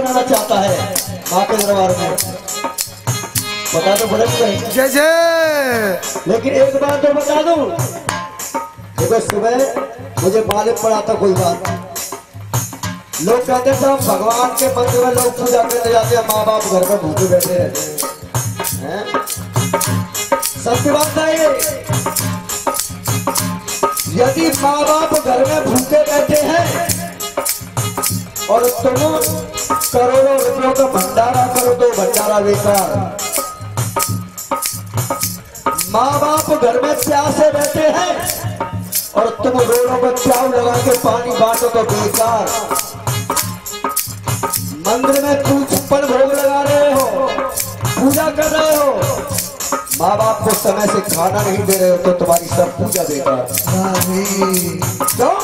बनाना चाहता है माँ के दरबार में। बता दो भरत भाई। जय जय। लेकिन एक बात तो बता दूं, देखो सुबह मुझे मालूम पड़ा था कोई बात। लोग कहते थे भगवान के मंदिर में लोग पूजा करने जाते हैं, माँ बाप घर में भूखे बैठे रहते हैं। सत्य बात है ये। यदि माँ बाप घर में भूखे बैठे हैं और तुम करोड़ों रुपयों का भंडारा करो तो भंडारा बेकार। माँ बाप घर में प्यासे बैठे हैं और तुम रोडों पर चाव लगा के पानी बांटो तो बेकार। मंदिर में तू छप्पन भोग लगा रहे हो, पूजा कर रहे हो, माँ बाप को समय से खाना नहीं दे रहे हो तो तुम्हारी सब पूजा बेकार। क्यों?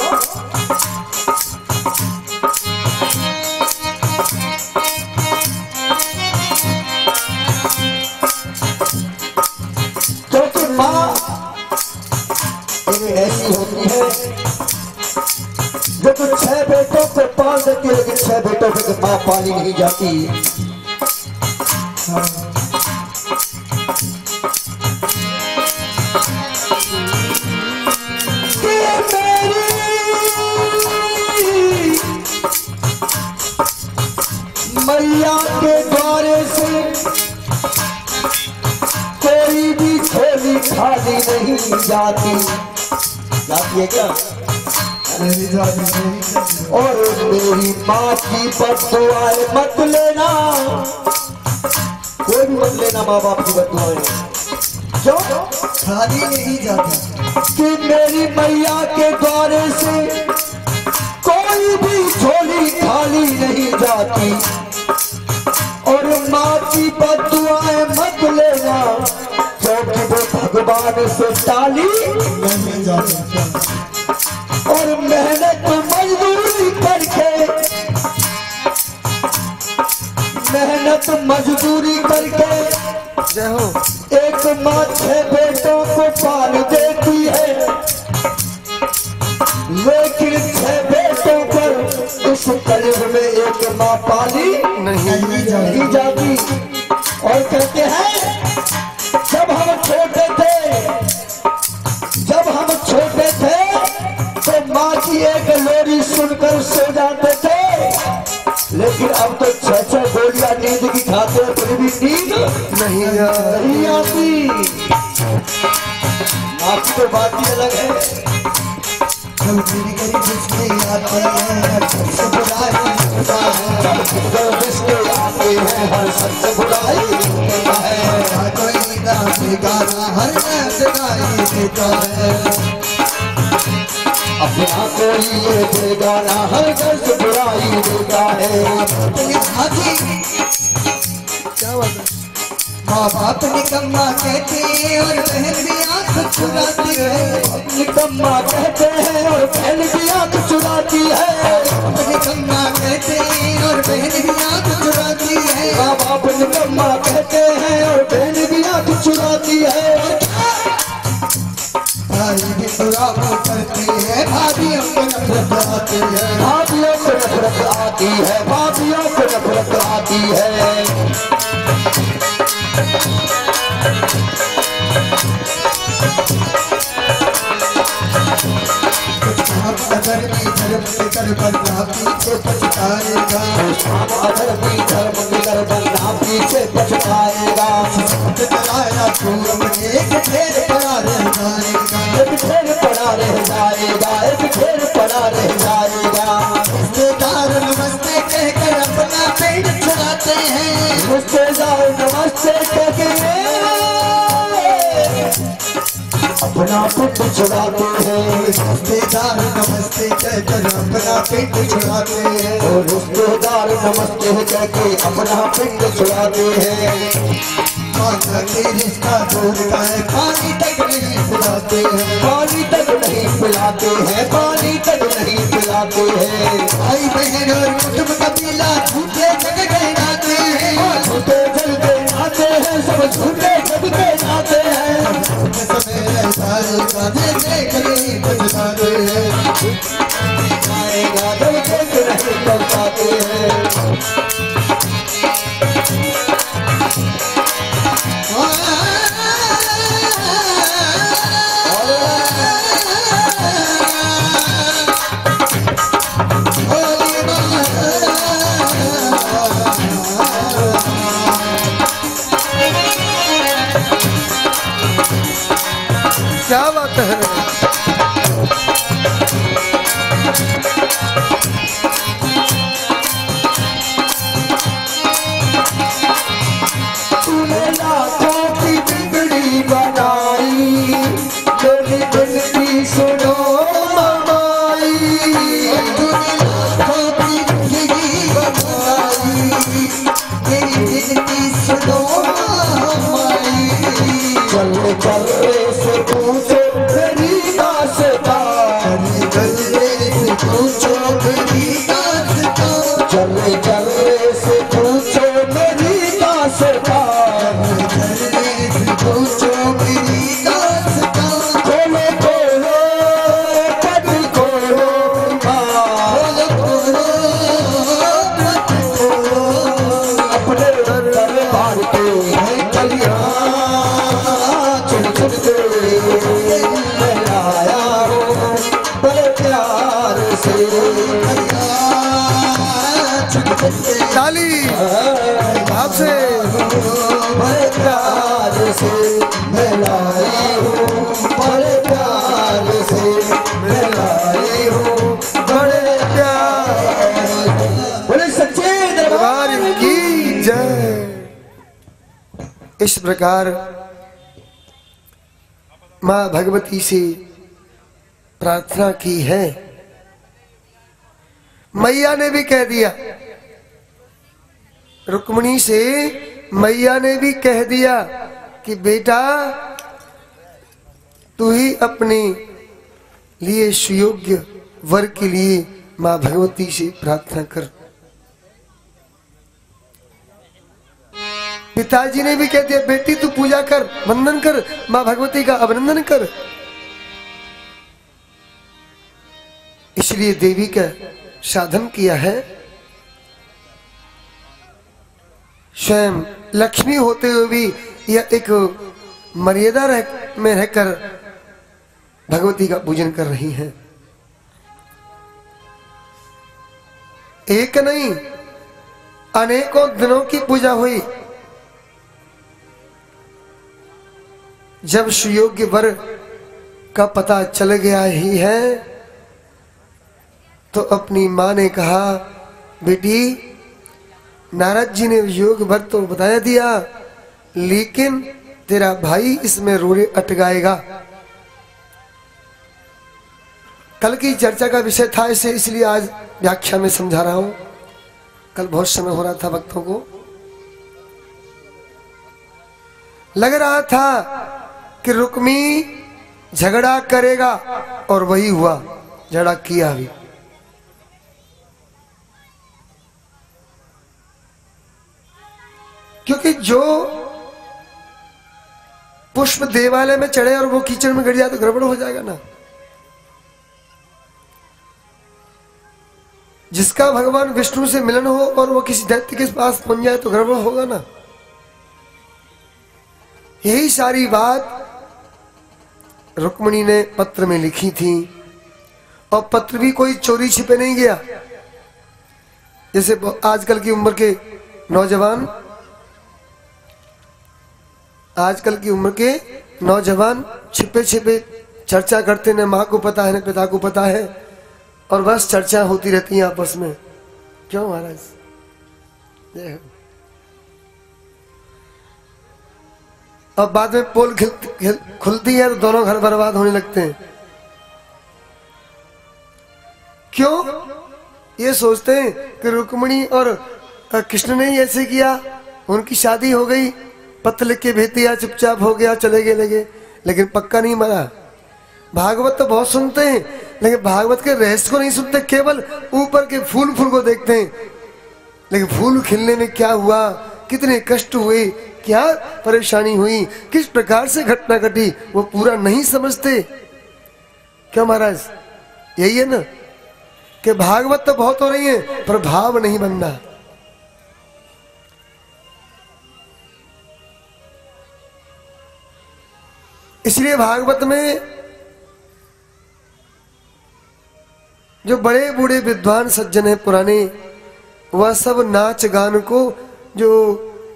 क्योंकि माँ ऐसी होती है जो तो 6 बेटों को पाल देती है, लेकिन 6 बेटों पे माँ पाली नहीं जाती। मैया के द्वारे से कोई भी झोली खाली नहीं जाती। जाती है क्या? और मेरी माँ की बददुआएं मत लेना, कोई भी मत लेना माँ बाप की बददुआएं। क्यों? खाली नहीं जाती कि मेरी मैया के द्वारे से कोई भी झोली खाली नहीं जाती। और माँ की बददुआएं मत लेना, क्योंकि वो भगवान से टाली नहीं जाती। और मेहनत मजदूरी करके, मेहनत मजदूरी करके जय हो। एक माँ 6 बेटों को पाल देती है, लेकिन 6 बेटों पर इस कलयुग में एक माँ पाली नहीं जाती। और कहते हैं जब हम छोटे थे तो माँ की एक लोरी सुनकर सो जाते थे, लेकिन अब तो 6 गोलियां नींद की खाते हैं फिर भी नींद नहीं आती। माँ की तो बात ही अलग है। हर सबसे बुराई अपना कोई ये बेगाना हर गर्ज बुराई देता है। माँ बाप निकम्मा कहते हैं और बहन भी आँख चुराती है। निकम्मा कहते हैं और बहन भी आँख चुराती है। निकम्मा कहते हैं और बहन भी आँख चुराती है। माँ बाप निकम्मा कहते हैं और बहन भी आँख चुराती है। भाई भी सुराख करती है, भाभियों को नफरत आती है। भाभियों को नफरत आती है, भाभियों को नफरत आती है। अधर्मी धर्म निकर बनना पीछे पछताएगा। अधर्मी धर्म निकर बनना पीछे पछताएगा। चलाया पूर्व एक ढेर पड़ा रह जाएगा। एक ढेर पड़ा रह जाएगा, एक ढेर पड़ा रह जाएगा। रिश्तेदार नमस्ते कहकर अपना पेट छुड़ाते हैं। रिश्तेदार नमस्ते कहकर अपना पेट छुड़ाते हैं। रिश्तेदार नमस्ते कहकर अपना पेट छुड़ाते हैं। और रिश्तेदार नमस्ते कहकर अपना पेट छुड़ाते हैं। माता के रिश्ता दूर का है, पानी तक नहीं पिलाते हैं। पानी तक नहीं पिलाते हैं, पानी तक नहीं पिलाते हैं। भाई बहन और कुटुंब कबीला झूठे जग गए नाते हैं। झूठे जग के नाते हैं, सब झूठे जग के नाते हैं। समय सारे देख नहीं पछताते हैं। आएगा जब देख नहीं पछताते हैं। अपने दरबार के कलियां चुन चुन के मैं आया हूँ बड़े प्यार से। ताली आपसे बड़े प्यार से मैं लाई हूँ बड़े प्यार से मैं लाई हूँ बड़े प्यार। बोले सच्चे दरबार की जय। इस प्रकार मां भगवती से प्रार्थना की है। मैया ने भी कह दिया, रुक्मिणी से मैया ने भी कह दिया कि बेटा तू ही अपने लिए सुयोग्य वर के लिए मां भगवती से प्रार्थना कर। पिताजी ने भी कह दिया बेटी तू पूजा कर, वंदन कर, मां भगवती का अभिनंदन कर। इसलिए देवी का साधन किया है। स्वयं लक्ष्मी होते हुए भी यह एक मर्यादा में रहकर भगवती का पूजन कर रही हैं। एक नहीं अनेकों दिनों की पूजा हुई। जब सुयोग्य वर का पता चल गया ही है तो अपनी मां ने कहा बेटी नारद जी ने योग वर तो बताया दिया लेकिन तेरा भाई इसमें रोड़े अटकाएगा। कल की चर्चा का विषय था इसे, इसलिए आज व्याख्या में समझा रहा हूं। कल बहुत समय हो रहा था, भक्तों को लग रहा था कि रुक्मी झगड़ा करेगा और वही हुआ, झगड़ा किया भी। क्योंकि जो पुष्प देवालय में चढ़े और वो कीचड़ में गिर जाए तो गड़बड़ हो जाएगा ना। जिसका भगवान विष्णु से मिलन हो और वो किसी दैत्य के पास पहुंच जाए तो गड़बड़ होगा ना। यही सारी बात रुक्मिणी ने पत्र में लिखी थी और पत्र भी कोई चोरी छिपे नहीं गया। जैसे आजकल की उम्र के नौजवान छिपे छिपे चर्चा करते, न माँ को पता है न पिता को पता है, और बस चर्चा होती रहती है आपस में। क्यों महाराज? अब बाद में पोल खुलती है तो दोनों घर बर्बाद होने लगते हैं। क्यों? ये सोचते हैं कि रुक्मिणी और कृष्ण ने ही ऐसे किया, उनकी शादी हो गई, पत्र लिख के भेज दिया, चुपचाप हो गया, चले गए लगे, लेकिन पक्का नहीं मरा। भागवत तो बहुत सुनते हैं लेकिन भागवत के रहस्य को नहीं सुनते, केवल ऊपर के फूल को देखते हैं। लेकिन फूल खिलने में क्या हुआ, कितने कष्ट हुए, क्या परेशानी हुई, किस प्रकार से घटना घटी, वो पूरा नहीं समझते। क्या महाराज? यही है ना कि भागवत तो बहुत हो रही है पर भाव नहीं बनना। इसलिए भागवत में जो बड़े बूढ़े विद्वान सज्जन हैं पुराने, वह सब नाच गान को जो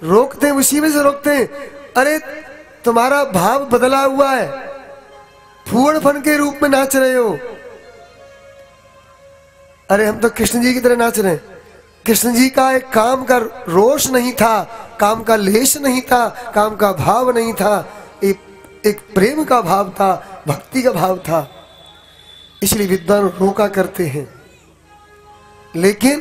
रोकते हैं उसी में से रोकते हैं। अरे तुम्हारा भाव बदला हुआ है, फूहड़ फन के रूप में नाच रहे हो। अरे हम तो कृष्ण जी की तरह नाच रहे हैं। कृष्ण जी का एक काम का रोष नहीं था, काम का लेश नहीं था, काम का भाव नहीं था, एक प्रेम का भाव था, भक्ति का भाव था। इसलिए विद्वान रोका करते हैं। लेकिन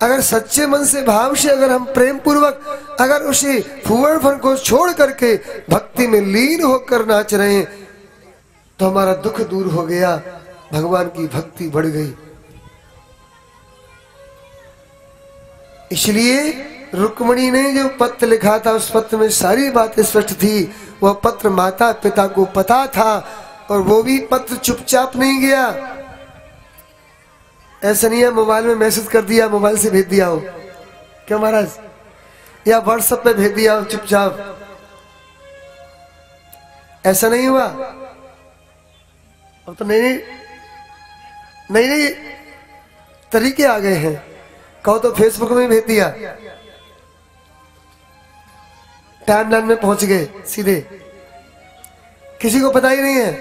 अगर सच्चे मन से भाव से अगर हम प्रेम पूर्वक अगर उसे फूहड़पन को छोड़ करके भक्ति में लीन होकर नाच रहे हैं तो हमारा दुख दूर हो गया, भगवान की भक्ति बढ़ गई। इसलिए रुक्मिणी ने जो पत्र लिखा था उस पत्र में सारी बातें स्पष्ट थी। वह पत्र माता पिता को पता था और वो भी पत्र चुपचाप नहीं गया। ऐसा नहीं है मोबाइल में मैसेज कर दिया, मोबाइल से भेज दिया हो क्या महाराज, या व्हाट्सएप पे भेज दिया हो चुपचाप, ऐसा नहीं हुआ। अब तो नई नई तरीके आ गए हैं। कहो तो फेसबुक में भेज दिया, टाइमलाइन में पहुंच गए सीधे, किसी को पता ही नहीं है।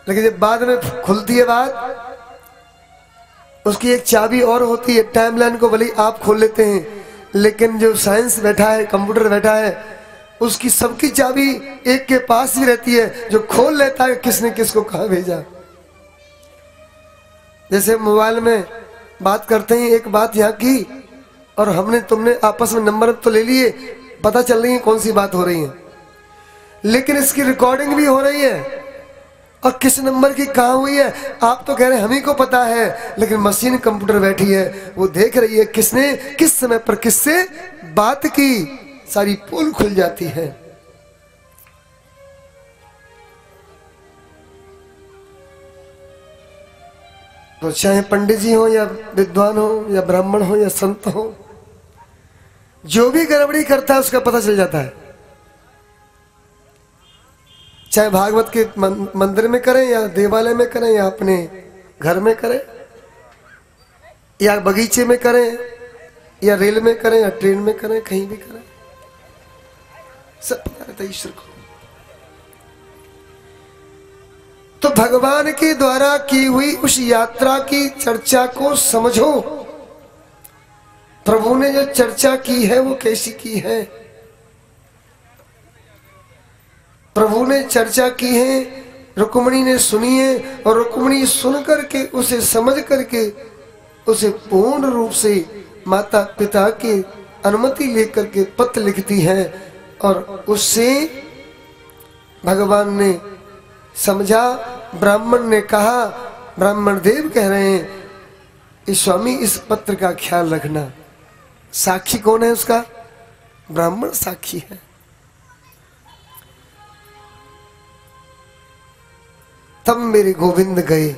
लेकिन जब बाद में खुलती है बात, उसकी एक चाबी और होती है। टाइमलाइन को भले आप खोल लेते हैं, लेकिन जो साइंस बैठा है, कंप्यूटर बैठा है, उसकी सबकी चाबी एक के पास ही रहती है, जो खोल लेता है किसने किसको कहां भेजा। जैसे मोबाइल में बात करते हैं, एक बात यहाँ की और हमने तुमने आपस में नंबर तो ले लिए, पता चल रही है कौन सी बात हो रही है, लेकिन इसकी रिकॉर्डिंग भी हो रही है और किस नंबर की कहाँ हुई है आप तो कह रहे हैं हम ही को पता है, लेकिन मशीन कंप्यूटर बैठी है, वो देख रही है किसने किस समय पर किससे बात की, सारी पोल खुल जाती है। तो चाहे पंडित जी हो या विद्वान हो या ब्राह्मण हो या संत हो, जो भी गड़बड़ी करता है उसका पता चल जाता है। चाहे भागवत के मंदिर में करें या देवालय में करें या अपने घर में करें या बगीचे में करें या रेल में करें या ट्रेन में करें, कहीं भी करें, सब पता रहता है ईश्वर को। तो भगवान के द्वारा की हुई उस यात्रा की चर्चा को समझो। प्रभु ने जो चर्चा की है वो कैसी की है। प्रभु ने चर्चा की है, रुक्मिणी ने सुनी है, और रुक्मिणी सुन करके उसे समझ करके उसे पूर्ण रूप से माता पिता की अनुमति लेकर के पत्र लिखती है, और उससे भगवान ने समझा। ब्राह्मण ने कहा, ब्राह्मण देव कह रहे हैं इस स्वामी इस पत्र का ख्याल रखना। साक्षी कौन है उसका? ब्राह्मण साक्षी है। तब मेरे गोविंद गए,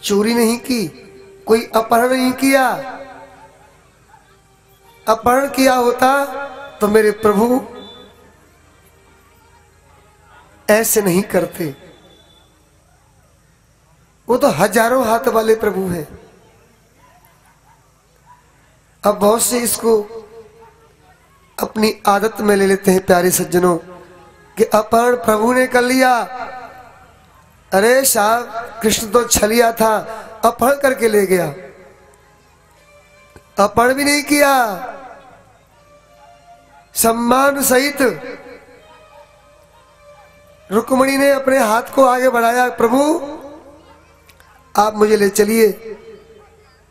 चोरी नहीं की, कोई अपहरण नहीं किया। अपहरण किया होता तो मेरे प्रभु ऐसे नहीं करते। वो तो हजारों हाथ वाले प्रभु हैं। अब बहुत से इसको अपनी आदत में ले लेते हैं प्यारे सज्जनों कि अपहरण प्रभु ने कर लिया। अरे साहब, कृष्ण तो छलिया था, अपहरण करके ले गया। अपहरण भी नहीं किया, सम्मान सहित रुक्मिणी ने अपने हाथ को आगे बढ़ाया, प्रभु आप मुझे ले चलिए,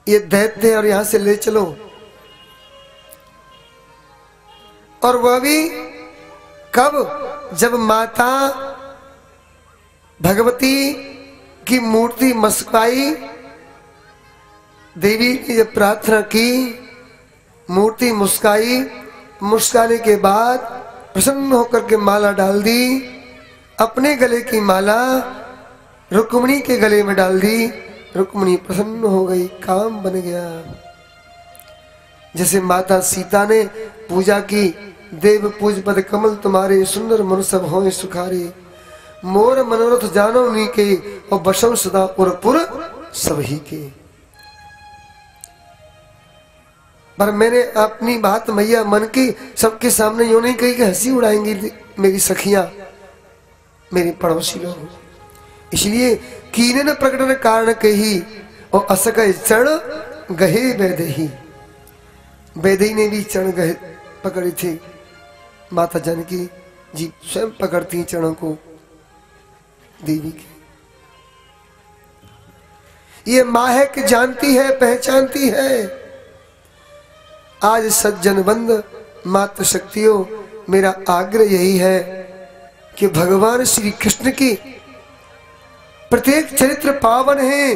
ये दैत्य है और यहां से ले चलो। और वह भी कब? जब माता भगवती की मूर्ति मुस्काई, देवी ने जब प्रार्थना की, मूर्ति मुस्काई, मुस्काने के बाद प्रसन्न होकर के माला डाल दी, अपने गले की माला रुक्मिणी के गले में डाल दी। रुक्मिणी प्रसन्न हो गई, काम बन गया। जैसे माता सीता ने पूजा की, देव पूज पद कमल तुम्हारे, सुंदर मन सब हों सुखारे, मोर मनोरथ जानो नी के, और बसव सदा उरपुर सभी के। पर मैंने अपनी बात मैया मन की सबके सामने यूं नहीं कही कि हंसी उड़ाएंगी मेरी सखियां, मेरे पड़ोसी लोग। इसलिए कीने प्रकटन कारण कही, और असक चरण गहे वैदेही। वैदेही ने भी चरण गहे पकड़ी थी। माता जानकी जी स्वयं पकड़ती चरणों को देवी के। ये महक जानती है, पहचानती है। आज सज्जन बंद मात्र शक्तियों, मेरा आग्रह यही है कि भगवान श्री कृष्ण की प्रत्येक चरित्र पावन है,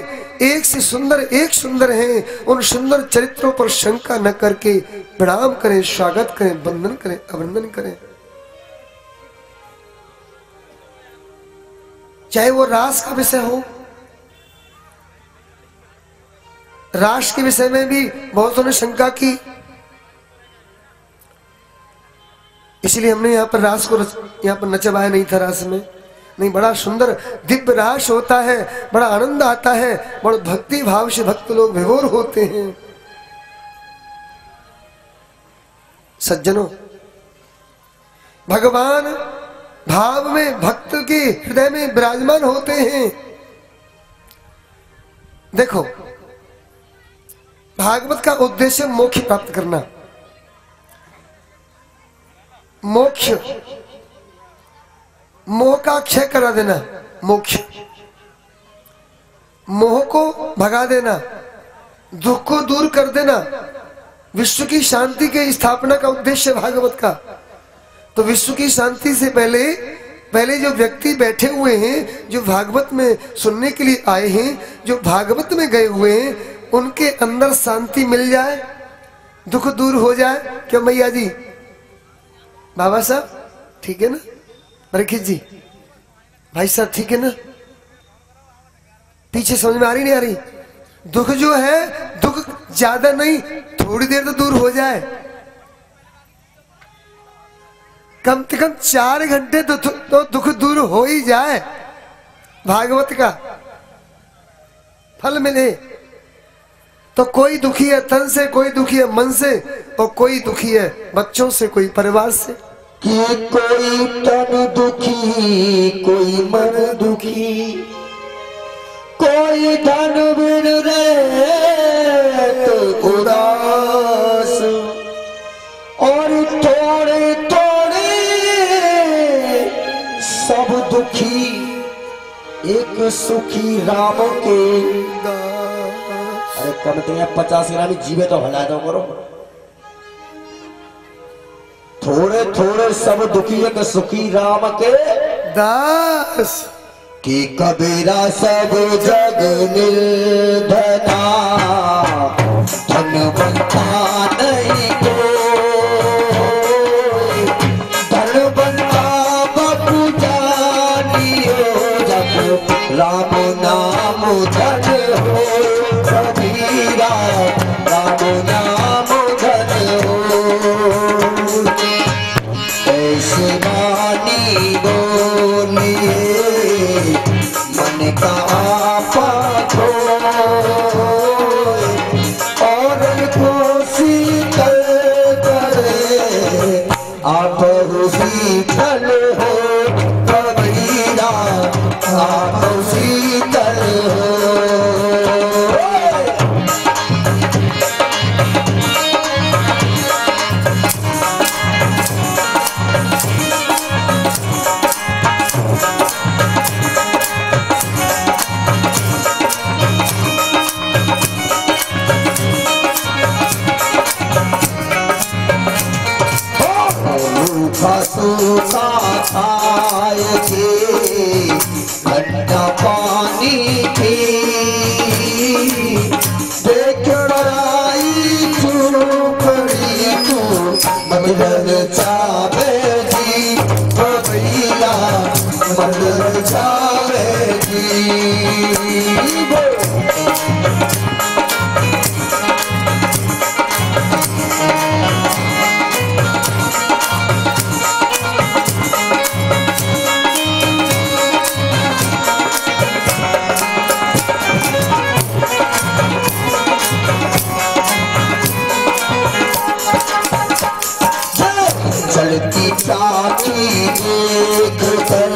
एक से सुंदर एक सुंदर है। उन सुंदर चरित्रों पर शंका न करके प्रणाम करें, स्वागत करें, वंदन करें, अभिनंदन करें। चाहे वो रास का विषय हो, रास के विषय में भी बहुतों ने शंका की, इसलिए हमने यहाँ पर रास को यहाँ पर नचवाया नहीं था। रास में नहीं, बड़ा सुंदर दिव्य रास होता है, बड़ा आनंद आता है, बड़ा भक्ति भाव से भक्त लोग विभोर होते हैं। सज्जनों, भगवान भाव में भक्त के हृदय में विराजमान होते हैं। देखो, भागवत का उद्देश्य मोक्ष प्राप्त करना। मोक्ष, मोह का क्षय करा देना, मोक्ष, मोह को भगा देना, दुख को दूर कर देना, विश्व की शांति के स्थापना का उद्देश्य भागवत का। तो विश्व की शांति से पहले जो व्यक्ति बैठे हुए हैं, जो भागवत में सुनने के लिए आए हैं, जो भागवत में गए हुए हैं, उनके अंदर शांति मिल जाए, दुख दूर हो जाए। क्या मैया जी, बाबा साहब ठीक है ना, परीक्षित जी भाई साहब ठीक है ना, पीछे समझ में आ रही नहीं आ रही? दुख जो है, दुख ज्यादा नहीं, थोड़ी देर तो दूर हो जाए, कम से कम 4 घंटे तो दुख दूर हो ही जाए, भागवत का फल मिले। तो कोई दुखी है तन से, कोई दुखी है मन से, और कोई दुखी है बच्चों से, कोई परिवार से। कि कोई तन दुखी, कोई मन दुखी, कोई धन बिन रहे तो उदास, और थोड़े थोड़े सब दुखी, एक सुखी राम के दास। अरे कम तो 50 ग्राम जीवे तो हला दो करो। थोड़े थोड़े सब दुखी, एक सुखी राम के दास। कि कबीरा सब जग निर्धना, धनवंता नहीं को, धनवंता बपू जानियो, जब राम नाम धन हो, कबीरा राम नाम धन हो। ऐसे वाणी बोलिए मन का आपा और को शीतल करे, आप शीतल हो कबीरा, आप शीतल हो। सूखा खाए थे, ठंडा पानी थी, देख आई झोपड़ी तू, मदन चावे जी, भैया मदन चावे जी। चलती चाची देख कर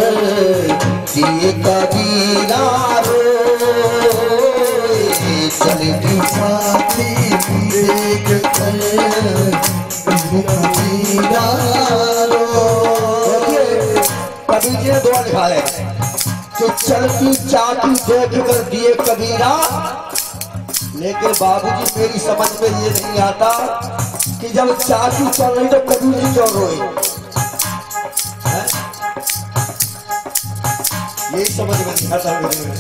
दिए कबीरा रोए, चलती चाची देख कर कबीरा रोए। कबीर जी ने दुआ लिखा है कि चलती चाची देख कर दिए कबीरा, लेकिन बाबूजी मेरी समझ में ये नहीं आता कि जब चाची चल रही तो कबीर जी क्यों रोए? यही समझ में नहीं आता मेरे में।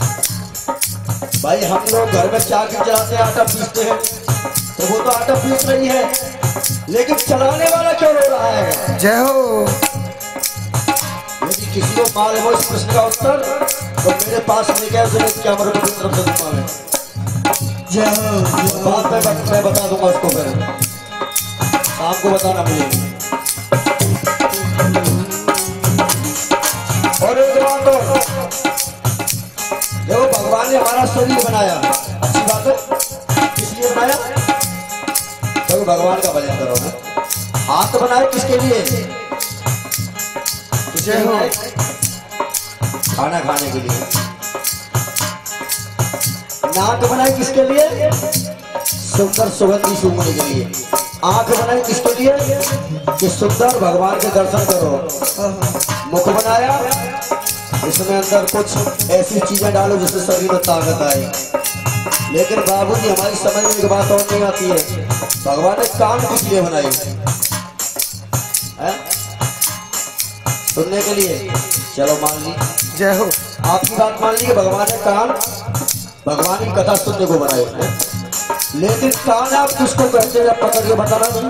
भाई हम लोग घर में चाकी चलाते हैं, आटा पीसते हैं, तो वो तो आटा पीस रही है, लेकिन चलाने वाला क्यों रो रहा है? जय हो। यदि किसी को मालूम हो इस प्रश्न का उत्तर तो मेरे पास लेके आए, क्या मेरे को तरफ से मालूम है। बात मैं बता दूंगा उसको, फिर शाम को बताना मुझे। और एक बात और, देखो भगवान ने हमारा शरीर बनाया, अच्छी बात है, किसलिए बनाया? तो भगवान का भजन करो ना। हाथ बनाए किसके लिए? खाना खाने के लिए। नाक बनाए किसके लिए? सुंदर सुगंधी सूंघने के लिए। आंख बनाई किसके लिए? कि सुंदर भगवान के दर्शन करो। मुख बनाया, इसमें अंदर कुछ ऐसी चीजें डालो जिससे शरीर में ताकत आए। लेकिन बाबूजी हमारी समझ में एक बात और नहीं आती है, भगवान ने कान किस लिए बनाए? सुनने के लिए। चलो मान ली, जय हो। आपकी बात मान ली कि भगवान ने कान भगवान की कथा सुनने को बनाए हैं। लेकिन कान आप किसको कहते हैं? पकड़ के बताना मुझे,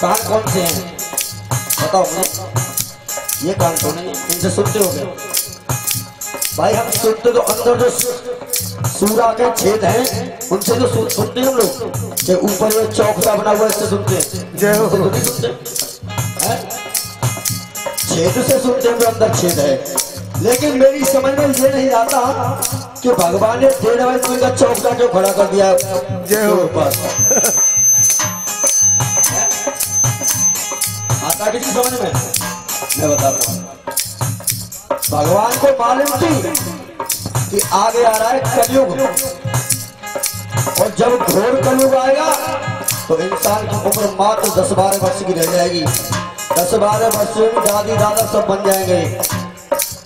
कान कौन से हैं बताओ मुझे। ये कान तो नहीं, इनसे सुनते हो गए भाई? हम सुनते तो अंदर जो सूरा के छेद हैं उनसे जो सुनते हैं हम लोग, कि ऊपर ये चौकता बना हुआ इससे सुनते हैं। जय हो। तो नहीं सुनते हैं? छेद से सुनते हैं, अंदर छेद है। लेकिन मेरी समझ में ये नहीं आता कि भगवान ने 1.5 बजे का चौकटा क्यों खड़ा कर दिया जय हो पास? आता किसी समझ में? मैं बताता हूँ। भगवान को मालूम थी कि आगे आ रहा है कलयुग, और जब घोर कलयुग आएगा तो इंसान की उम्र मात्र 10-12 वर्ष की रह जाएगी। 10-12 वर्ष में दादी दादा सब बन जाएंगे।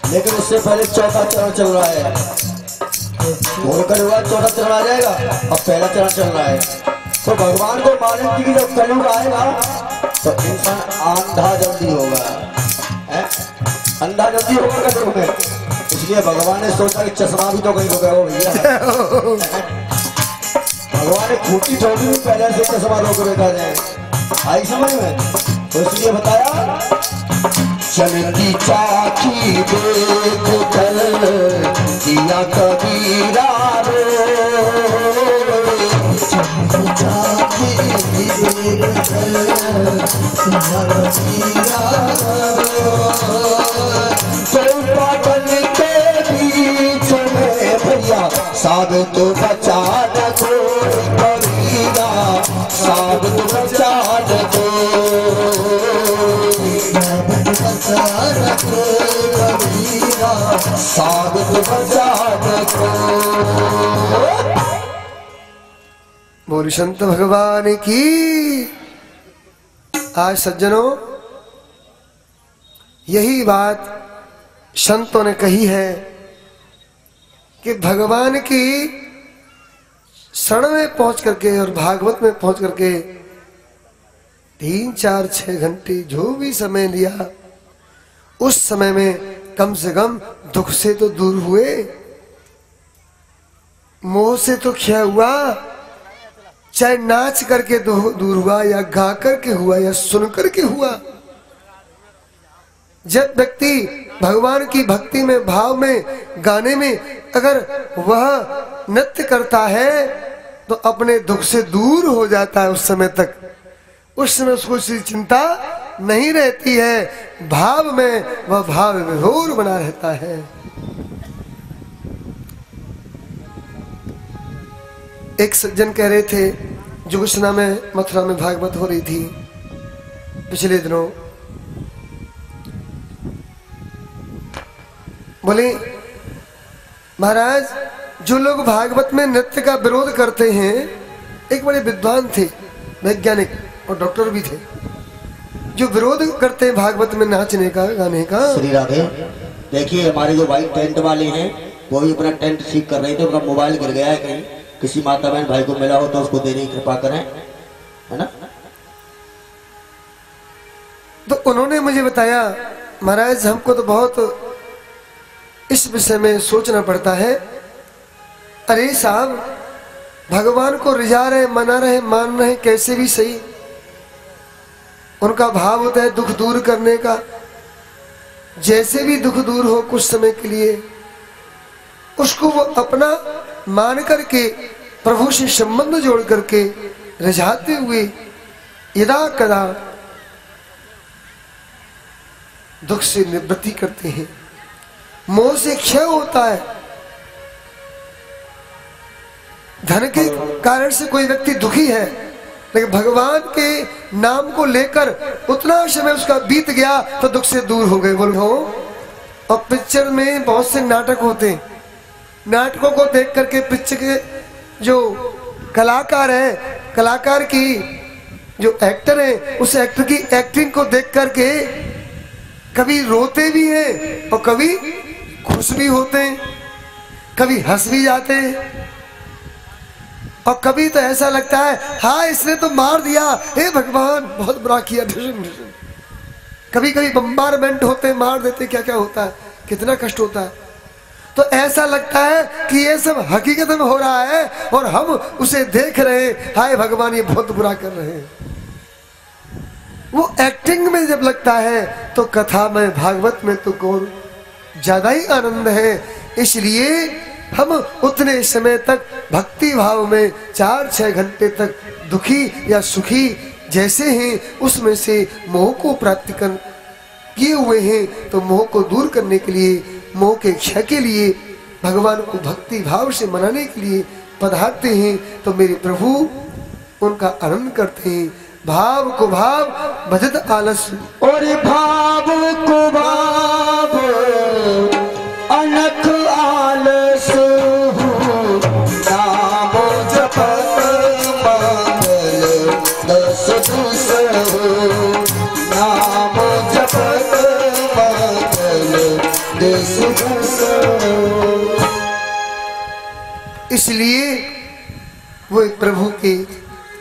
लेकिन उससे पहले चौथा चरण चल रहा है। घोर कलयुग चौथा चरण आ जाएगा, अब पहला चरण चल रहा है। तो भगवान को मालूम थी कि जब कलयुग आएगा तो इंसान अंधा जल्दी होगा, अंधा जल्दी होगा कलयुग में। इसलिए भगवान ने सोचा कि चश्मा भी तो कहीं हो गया हो भैया। भगवान ने खूटी ठोकी भी पहले से चश्मा रोक बैठा जाए। आई समझ में? तो इसलिए बताया, चलती चाकी देख कर दिया कबीरा रो, चाकी देख कर दिया कबीरा रो। पागल के बीच में भैया साबित बचा न को कबीरा, साबित बचा न को, साबित बचा न को। बोल संत भगवान की। आज सज्जनों, यही बात संतों ने कही है कि भगवान की शरण में पहुंच करके और भागवत में पहुंच करके 3, 4, 6 घंटे जो भी समय लिया, उस समय में कम से कम दुख से तो दूर हुए, मोह से तो क्षय हुआ। चाहे नाच करके दूर हुआ, या गा करके हुआ, या सुन करके हुआ। जब व्यक्ति भगवान की भक्ति में, भाव में, गाने में अगर वह नृत्य करता है तो अपने दुख से दूर हो जाता है। उस समय तक, उस समय उसको कोई चिंता नहीं रहती है। भाव में वह भाव विभोर बना रहता है। एक सज्जन कह रहे थे, जुगुसना में, मथुरा में भागवत हो रही थी पिछले दिनों। बोले, महाराज, जो लोग भागवत में नृत्य का विरोध करते हैं, एक बड़े विद्वान थे, वैज्ञानिक और डॉक्टर भी थे, जो विरोध करते हैं भागवत में नाचने का, गाने का। श्री राधे। देखिए, हमारे जो भाई टेंट वाले हैं वो भी अपना टेंट ठीक कर रहे थे। उनका मोबाइल गिर गया है, कहीं किसी माता बहन भाई को मिला हो तो उसको देने की कृपा करें, है ना। तो उन्होंने मुझे बताया, महाराज हमको तो बहुत इस विषय में सोचना पड़ता है। अरे साहब, भगवान को रिझा रहे, मना रहे, मान रहे, कैसे भी सही, उनका भाव होता है दुख दूर करने का। जैसे भी दुख दूर हो कुछ समय के लिए, उसको वो अपना मान करके प्रभु से संबंध जोड़ करके रिझाते हुए यदा कदा दुख से निवृत्ति करते हैं। मोह से क्षय होता है। धन के कारण से कोई व्यक्ति दुखी है, लेकिन भगवान के नाम को लेकर उतना समय उसका बीत गया तो दुख से दूर हो गए। बोलो। और पिक्चर में बहुत से नाटक होते हैं, नाटकों को देख करके पिक्चर के जो कलाकार है, कलाकार की जो एक्टर है, उस एक्टर की एक्टिंग को देख करके कभी रोते भी हैं और कभी खुश भी होते हैं, कभी हंस भी जाते हैं, और कभी तो ऐसा लगता है हाँ इसने तो मार दिया, हे भगवान बहुत बुरा किया। कभी कभी बम्बारमेंट होते, मार देते, क्या क्या होता है, कितना कष्ट होता है। तो ऐसा लगता है कि ये सब हकीकत में हो रहा है और हम उसे देख रहे हैं, हाय भगवान ये बहुत बुरा कर रहे हैं। वो एक्टिंग में जब लगता है तो कथा में, भागवत में तो और ज्यादा ही आनंद है। इसलिए हम उतने समय तक भक्ति भाव में 4-6 घंटे तक दुखी या सुखी जैसे हैं उसमें से मोह को प्राप्त कर किए हुए हैं। तो मोह को दूर करने के लिए, मोह के क्षय के लिए, भगवान को भक्ति भाव से मनाने के लिए पधारते हैं। तो मेरे प्रभु उनका आनंद करते हैं। भाव को भाव भजत आलस, और भाव को भाव अनख आलस, नाम जपत मंगल दस दिस, नाम जपत मंगल दस दिस। इसलिए वो प्रभु की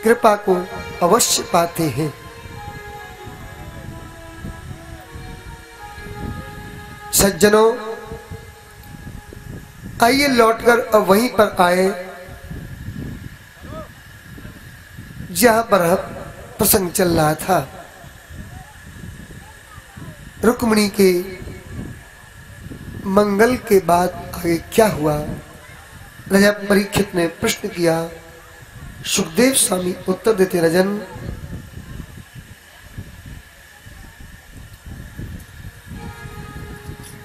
कृपा को अवश्य पाते हैं। सज्जनों, आइए लौटकर अब वहीं पर आए जहां पर प्रसंग चल रहा था। रुक्मिणी के मंगल के बाद आगे क्या हुआ? राजा परीक्षित ने प्रश्न किया। सुखदेव स्वामी उत्तर देते, राजन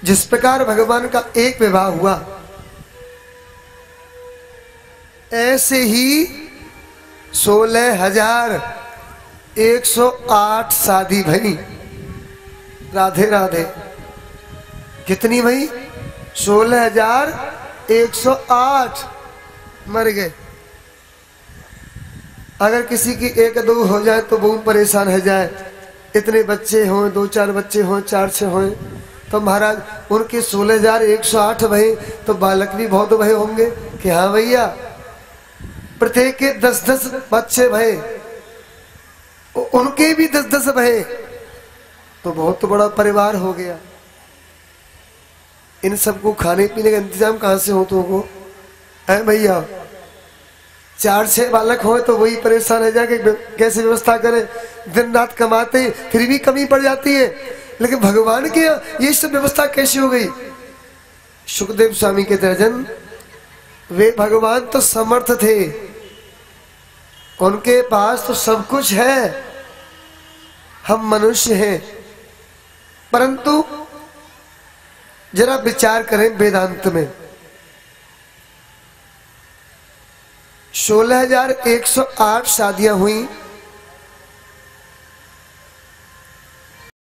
जिस प्रकार भगवान का एक विवाह हुआ ऐसे ही 16,108 शादी भई। राधे राधे। कितनी भई? 16,108 मर गए। अगर किसी की 1-2 हो जाए तो बहुत परेशान हो जाए। इतने बच्चे हों, 2-4 बच्चे हों, 4-6 हों, तो महाराज उनके 16,108 भये तो बालक भी बहुत भये होंगे कि हाँ भैया प्रत्येक के 10-10 बच्चे भये, उनके भी 10-10 भये, तो बहुत बड़ा परिवार हो गया। इन सबको खाने पीने का इंतजाम कहाँ से हो तो को है भैया? 4-6 बालक हो तो वही परेशान है जाके कैसे व्यवस्था करें। दिन रात कमाते फिर भी कमी पड़ जाती है, लेकिन भगवान के ये सब व्यवस्था कैसे हो गई? सुखदेव स्वामी के दर्जन वे भगवान तो समर्थ थे, उनके पास तो सब कुछ है, हम मनुष्य हैं। परंतु जरा विचार करें वेदांत में, 16,108 शादियां हुई